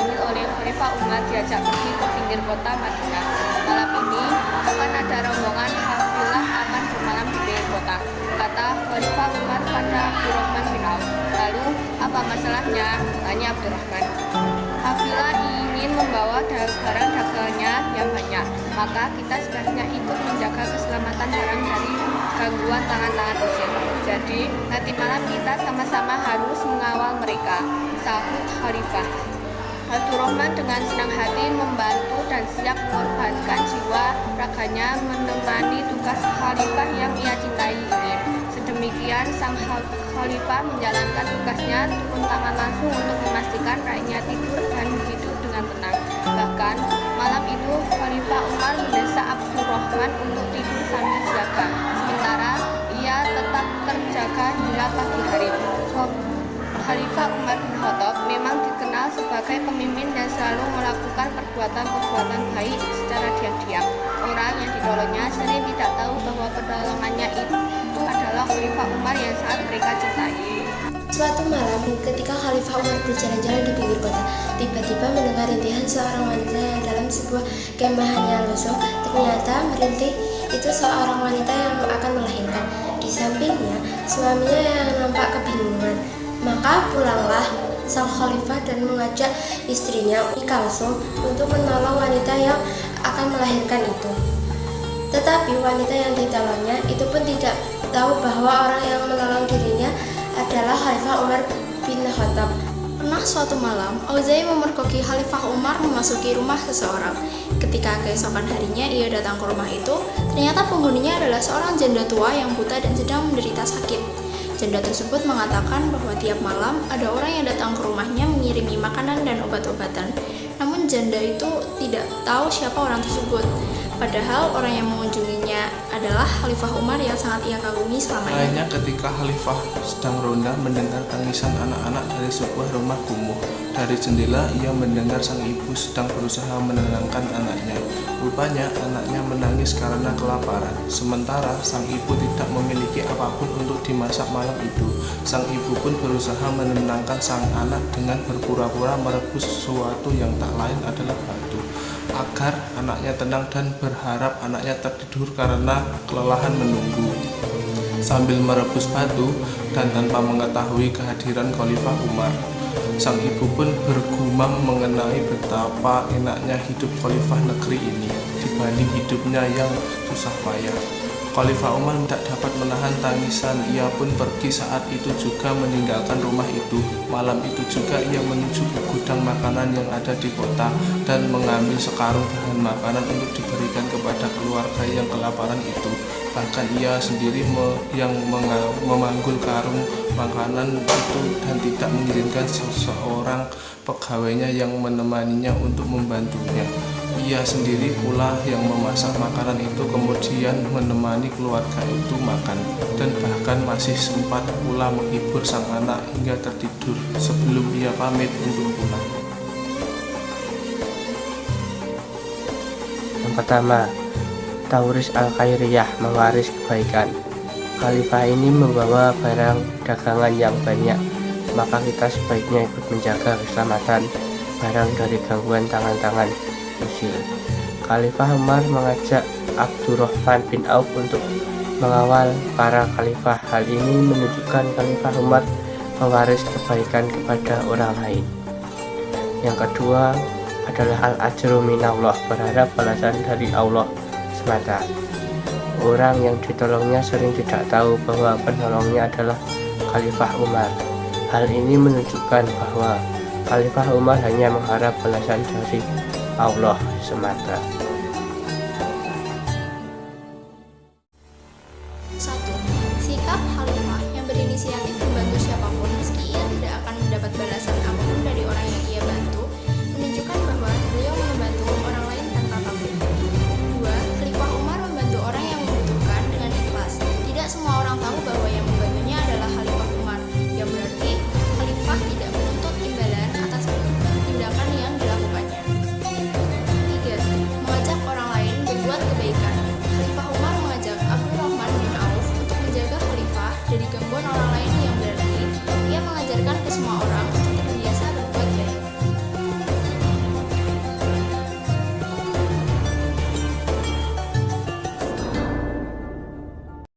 hamil oleh Khalifah Umar diajak pergi ke pinggir kota Madinah. Malam ini akan ada rombongan kafilah akan bermalam di pinggir kota, kata Khalifah Umar pada Abdurrahman bin Auf. Lalu, apa masalahnya? Tanya Abdurrahman. Kafilah ingin membawa barang dagangannya yang banyak, maka kita sebaiknya ikut menjaga keselamatan barang dari gangguan tangan-tangan musuh. Jadi, nanti malam kita sama-sama harus mengawal mereka, sahut Khalifah. Abdurrahman dengan senang hati membantu dan siap mengorbankan jiwa raganya menemani tugas Khalifah yang ia cintai ini. Sedemikian sang Khalifah menjalankan tugasnya turun tangan langsung untuk memastikan rakyatnya tidur dan hidup dengan tenang. Bahkan malam itu Khalifah Umar mendesak Abdurrahman untuk tidur sambil siaga, sementara ia tetap terjaga hingga pagi hari. Khalifah Umar bin Khattab memang dikenal sebagai pemimpin yang selalu melakukan perbuatan-perbuatan baik secara diam-diam. Orang yang ditolongnya sering tidak tahu bahwa pertolongannya itu adalah Khalifah Umar yang sangat mereka cintai. Suatu malam, ketika Khalifah Umar berjalan-jalan di pinggir kota, tiba-tiba mendengar rintihan seorang wanita yang dalam sebuah kemahan yang lusuh. Ternyata merintih itu seorang wanita yang akan melahirkan. Di sampingnya, suaminya yang nampak kebingungan. Maka pulanglah sang khalifah dan mengajak istrinya Ummi Kalsum untuk menolong wanita yang akan melahirkan itu. Tetapi wanita yang ditolongnya itu pun tidak tahu bahwa orang yang menolong dirinya adalah Khalifah Umar bin Khattab. Pernah suatu malam, Auza'i memergoki Khalifah Umar memasuki rumah seseorang. Ketika keesokan harinya ia datang ke rumah itu, ternyata penghuninya adalah seorang janda tua yang buta dan sedang menderita sakit. Janda tersebut mengatakan bahwa tiap malam ada orang yang datang ke rumahnya mengirimi makanan dan obat-obatan. Namun janda itu tidak tahu siapa orang tersebut. Padahal orang yang mengunjunginya adalah Khalifah Umar yang sangat ia kagumi selama ini. Lainnya ketika Khalifah sedang ronda mendengar tangisan anak-anak dari sebuah rumah kumuh. Dari jendela ia mendengar sang ibu sedang berusaha menenangkan anaknya. Rupanya anaknya menangis karena kelaparan. Sementara sang ibu tidak memiliki apapun untuk dimasak malam itu. Sang ibu pun berusaha menenangkan sang anak dengan berpura-pura merebus sesuatu yang tak lain adalah batu, agar anaknya tenang dan berharap anaknya tertidur karena kelelahan menunggu. Sambil merebus batu dan tanpa mengetahui kehadiran Khalifah Umar, sang ibu pun bergumam mengenai betapa enaknya hidup Khalifah negeri ini dibanding hidupnya yang susah payah. Khalifah Umar tidak dapat menahan tangisan, ia pun pergi saat itu juga meninggalkan rumah itu. Malam itu juga ia menuju ke gudang makanan yang ada di kota dan mengambil sekarung bahan makanan untuk diberikan kepada keluarga yang kelaparan itu. Bahkan ia sendiri yang memanggul karung makanan itu dan tidak mengirimkan seseorang pegawainya yang menemaninya untuk membantunya. Ia sendiri pula yang memasak makanan itu, kemudian menemani keluarga itu makan, dan bahkan masih sempat pula menghibur sang anak hingga tertidur sebelum ia pamit untuk pulang. Yang pertama, Tauris Al-Khairiyah, mewaris kebaikan. Khalifah ini membawa barang dagangan yang banyak, maka kita sebaiknya ikut menjaga keselamatan barang dari gangguan tangan-tangan musuh. Khalifah Umar mengajak Abdurrahman bin Auf untuk mengawal para khalifah. Hal ini menunjukkan Khalifah Umar mewaris kebaikan kepada orang lain. Yang kedua adalah al-ajru minallah, berharap balasan dari Allah semata. Orang yang ditolongnya sering tidak tahu bahwa penolongnya adalah Khalifah Umar. Hal ini menunjukkan bahwa Khalifah Umar hanya mengharap balasan dari Allah semata.